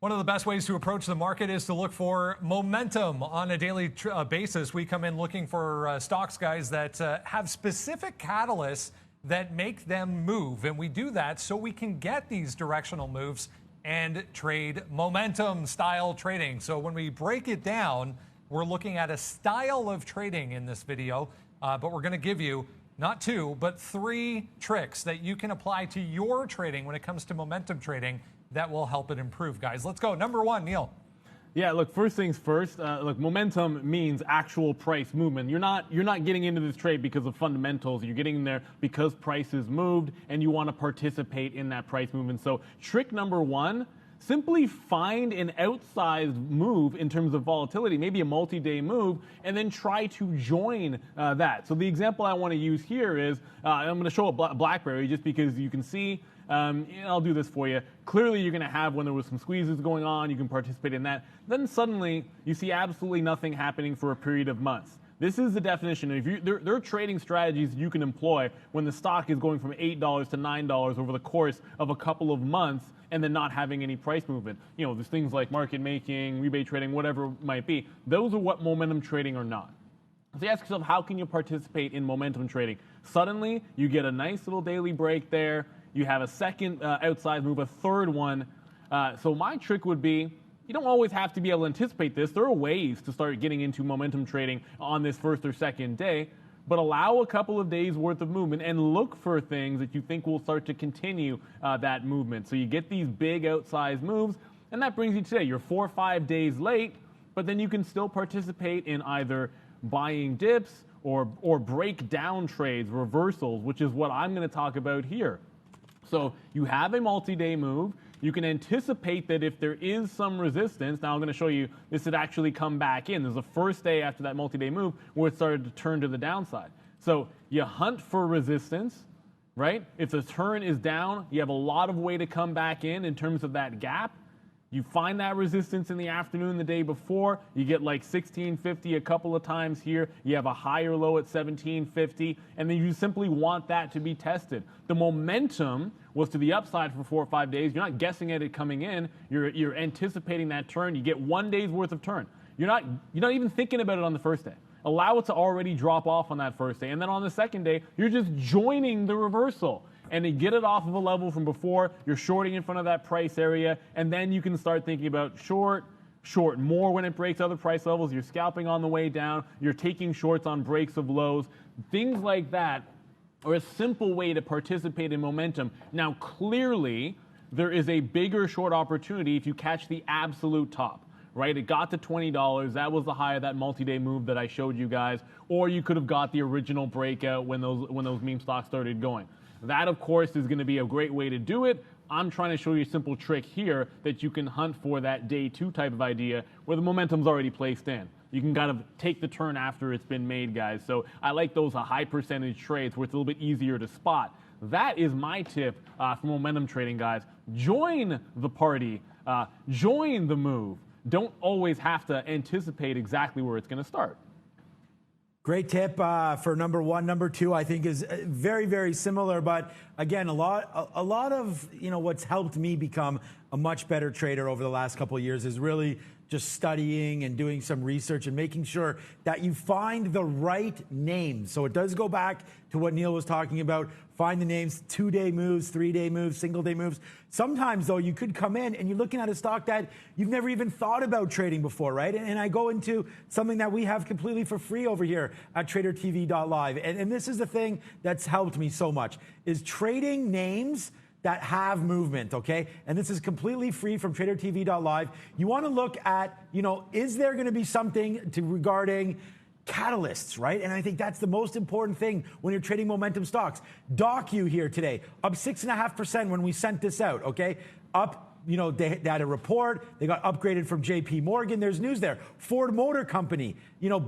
One of the best ways to approach the market is to look for momentum on a daily basis. We come in looking for stocks, guys, that have specific catalysts that make them move. And we do that so we can get these directional moves and trade momentum style trading. So when we break it down, we're looking at a style of trading in this video, but we're going to give you not 2, but 3 tricks that you can apply to your trading when it comes to momentum trading that will help it improve, guys. Let's go. Number 1, Neil. Yeah, look, first things first, look, momentum means actual price movement. You're not getting into this trade because of fundamentals. You're getting in there because prices moved and you want to participate in that price movement. So trick number 1, simply find an outsized move in terms of volatility, maybe a multi-day move, and then try to join that. So the example I want to use here is, I'm going to show a BlackBerry just because you can see, I'll do this for you. Clearly you're going to have when there was some squeezes going on, you can participate in that. Then suddenly you see absolutely nothing happening for a period of months. This is the definition. If there are trading strategies you can employ when the stock is going from $8 to $9 over the course of a couple of months and then not having any price movement. You know, there's things like market making, rebate trading, whatever it might be. Those are what momentum trading are not. So you ask yourself, how can you participate in momentum trading? Suddenly, you get a nice little daily break there. You have a second outside move, a third one. So my trick would be, you don't always have to be able to anticipate this. There are ways to start getting into momentum trading on this first or second day, but allow a couple of days worth of movement and look for things that you think will start to continue that movement. So you get these big outsized moves, and that brings you today. You're 4 or 5 days late, but then you can still participate in either buying dips or break down trades, reversals, which is what I'm going to talk about here. So you have a multi-day move. You can anticipate that if there is some resistance, now I'm going to show you this would actually come back in. There's the first day after that multi-day move where it started to turn to the downside. So you hunt for resistance, right? If the turn is down, you have a lot of way to come back in terms of that gap. You find that resistance in the afternoon the day before. You get like 1650 a couple of times here. You have a higher low at 1750, and then you simply want that to be tested. The momentum was to the upside for 4 or 5 days. You're not guessing at it coming in. You're anticipating that turn. You get 1 day's worth of turn. You're not even thinking about it on the first day. Allow it to already drop off on that first day, and then on the second day, you're just joining the reversal. And to get it off of a level from before, you're shorting in front of that price area, and then you can start thinking about short more when it breaks other price levels. You're scalping on the way down. You're taking shorts on breaks of lows. Things like that are a simple way to participate in momentum. Now, clearly, there is a bigger short opportunity if you catch the absolute top. Right, it got to $20. That was the high of that multi-day move that I showed you guys. Or you could have got the original breakout when those meme stocks started going. That, of course, is going to be a great way to do it. I'm trying to show you a simple trick here that you can hunt for that day 2 type of idea where the momentum's already placed in. You can kind of take the turn after it's been made, guys. So I like those high percentage trades where it's a little bit easier to spot. That is my tip for momentum trading, guys. Join the party. Join the move. Don't always have to anticipate exactly where it's going to start. Great tip for number 1. Number 2, I think, is very, very similar. But again, a lot of what's helped me become a much better trader over the last couple of years is really just studying and doing some research and making sure that you find the right names. So it does go back to what Neil was talking about. Find the names, 2-day moves, 3-day moves, single-day moves. Sometimes, though, you could come in and you're looking at a stock that you've never even thought about trading before, right? And I go into something that we have completely for free over here at TraderTV.Live. And this is the thing that's helped me so much, is trading names that have movement, okay? And this is completely free from TraderTV.Live. You want to look at, is there going to be something regarding catalysts, right? And I think that's the most important thing when you're trading momentum stocks. Docu here today, up 6.5% when we sent this out, okay? Up, they had a report. They got upgraded from JP Morgan. There's news there. Ford Motor Company,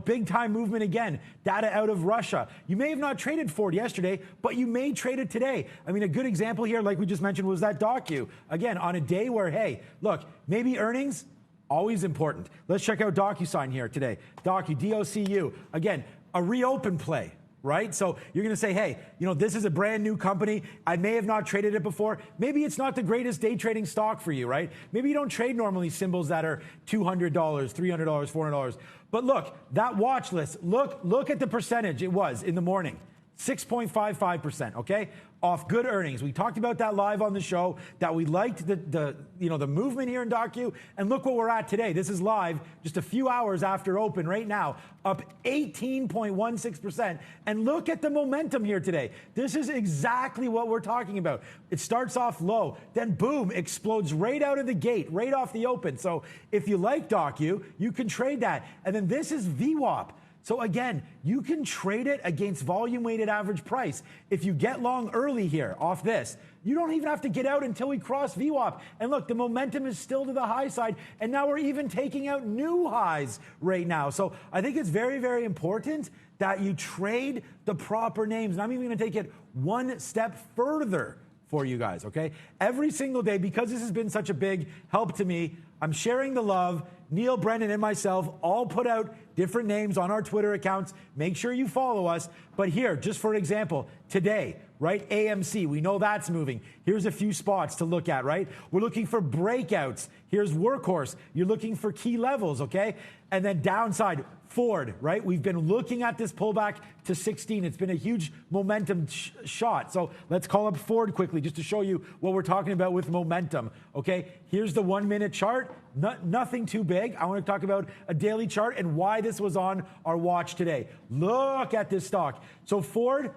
big time movement again. Data out of Russia. You may have not traded Ford yesterday, but you may trade it today. I mean, a good example here, like we just mentioned, was that Docu. Again, on a day where, hey, look, maybe earnings, always important. Let's check out DocuSign here today. Docu, D-O-C-U. Again, a reopen play. right? So you're going to say, hey, this is a brand new company. I may have not traded it before. Maybe it's not the greatest day trading stock for you, right? Maybe you don't trade normally symbols that are $200, $300, $400. But look, that watch list, look at the percentage it was in the morning. 6.55%, okay? Off good earnings. We talked about that live on the show, that we liked the movement here in DocU, and look what we're at today. This is live just a few hours after open right now, up 18.16%. And look at the momentum here today. This is exactly what we're talking about. It starts off low, then boom, explodes right out of the gate, right off the open. So if you like DocU, you can trade that. And then this is VWAP. So again, you can trade it against volume-weighted average price. If you get long early here off this, you don't even have to get out until we cross VWAP. And look, the momentum is still to the high side, and now we're even taking out new highs right now. So I think it's very, very important that you trade the proper names. And I'm even going to take it one step further for you guys, okay? Every single day, because this has been such a big help to me, I'm sharing the love. Neil, Brendan, and myself all put out different names on our Twitter accounts. Make sure you follow us. But here, just for example, today, right? AMC, we know that's moving. Here's a few spots to look at, right? We're looking for breakouts. Here's Workhorse. You're looking for key levels, okay? And then downside, Ford, right? We've been looking at this pullback to 16. It's been a huge momentum shot. So let's call up Ford quickly just to show you what we're talking about with momentum, okay? Here's the 1 minute chart. Nothing too big. I want to talk about a daily chart and why this was on our watch today. Look at this stock. So Ford,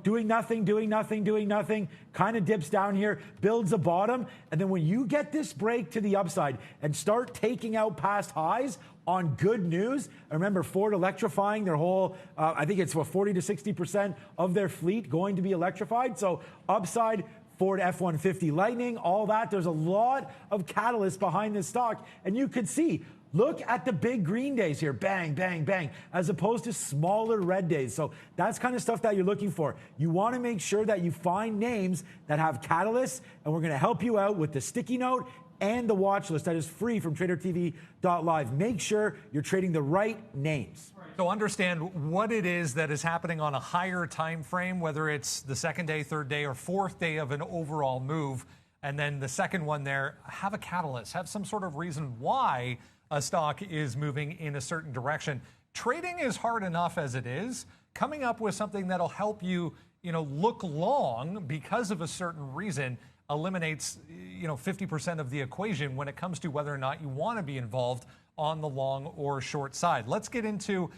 doing nothing, kind of dips down here, builds a bottom, and then when you get this break to the upside and start taking out past highs on good news, remember Ford electrifying their whole, I think it's 40 to 60% of their fleet going to be electrified. So upside, Ford F-150 Lightning, all that. There's a lot of catalysts behind this stock, and you could see, look at the big green days here, bang, bang, bang, as opposed to smaller red days. So that's kind of stuff that you're looking for. You want to make sure that you find names that have catalysts, and we're going to help you out with the sticky note and the watch list that is free from TraderTV.Live. Make sure you're trading the right names. So understand what it is that is happening on a higher time frame, whether it's the second day, third day, or fourth day of an overall move. And then the second one there, have a catalyst, have some sort of reason why a stock is moving in a certain direction. Trading is hard enough as it is. Coming up with something that'll help you, look long because of a certain reason eliminates, 50% of the equation when it comes to whether or not you want to be involved on the long or short side. Let's get into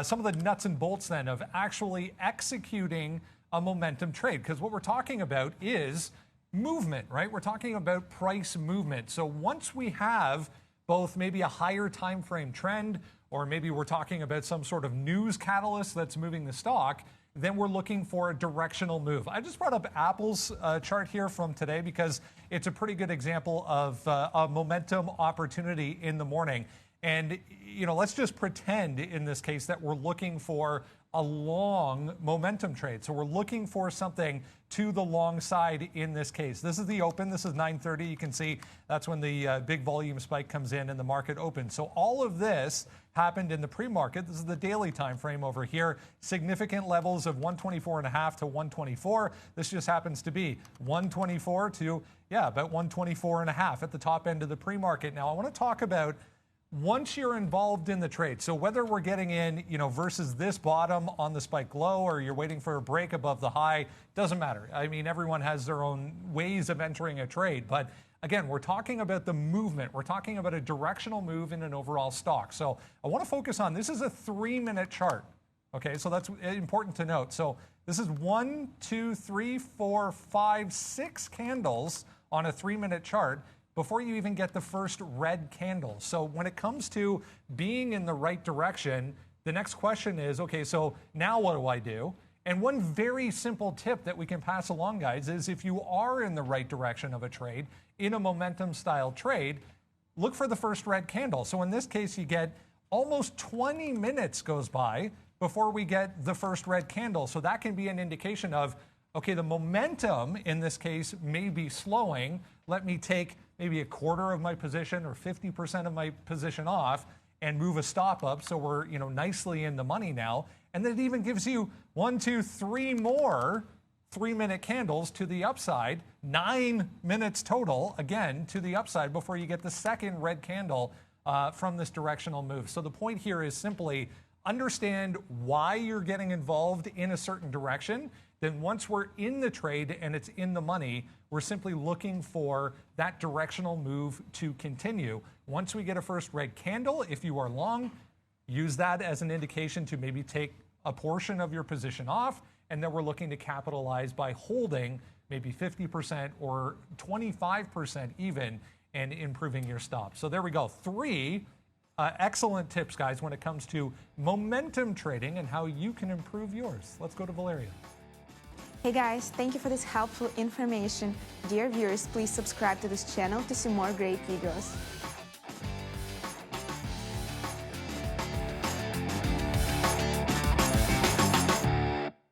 some of the nuts and bolts then of actually executing a momentum trade, because what we're talking about is movement, right? We're talking about price movement. So once we have both maybe a higher time frame trend, or maybe we're talking about some sort of news catalyst that's moving the stock, then we're looking for a directional move. I just brought up Apple's chart here from today because it's a pretty good example of a momentum opportunity in the morning. And, let's just pretend in this case that we're looking for a long momentum trade. So we're looking for something to the long side in this case. This is the open. This is 9:30. You can see that's when the big volume spike comes in and the market opens. So all of this happened in the pre-market. This is the daily time frame over here. Significant levels of 124.5 to 124. This just happens to be 124 to, about 124.5 at the top end of the pre-market. Now I want to talk about once you're involved in the trade, so whether we're getting in, versus this bottom on the spike low, or you're waiting for a break above the high, doesn't matter. I mean, everyone has their own ways of entering a trade. But again, we're talking about the movement. We're talking about a directional move in an overall stock. So I want to focus on, this is a 3-minute chart. Okay, so that's important to note. So this is 1, 2, 3, 4, 5, 6 candles on a 3-minute chart before you even get the first red candle. So when it comes to being in the right direction, the next question is, okay, so now what do I do? And one very simple tip that we can pass along, guys, is if you are in the right direction of a trade, in a momentum style trade, look for the first red candle. So in this case, you get almost 20 minutes goes by before we get the first red candle. So that can be an indication of, okay, the momentum in this case may be slowing. Let me take maybe a quarter of my position or 50% of my position off and move a stop up so we're nicely in the money now. And then it even gives you 1, 2, 3 more 3-minute candles to the upside, 9 minutes total, again, to the upside before you get the second red candle from this directional move. So the point here is simply understand why you're getting involved in a certain direction. Then once we're in the trade and it's in the money, we're simply looking for that directional move to continue. Once we get a first red candle, if you are long, use that as an indication to maybe take a portion of your position off, and then we're looking to capitalize by holding maybe 50% or 25% even and improving your stop. So there we go. 3 excellent tips, guys, when it comes to momentum trading and how you can improve yours. Let's go to Valeria. Hey guys, thank you for this helpful information. Dear viewers, please subscribe to this channel to see more great videos.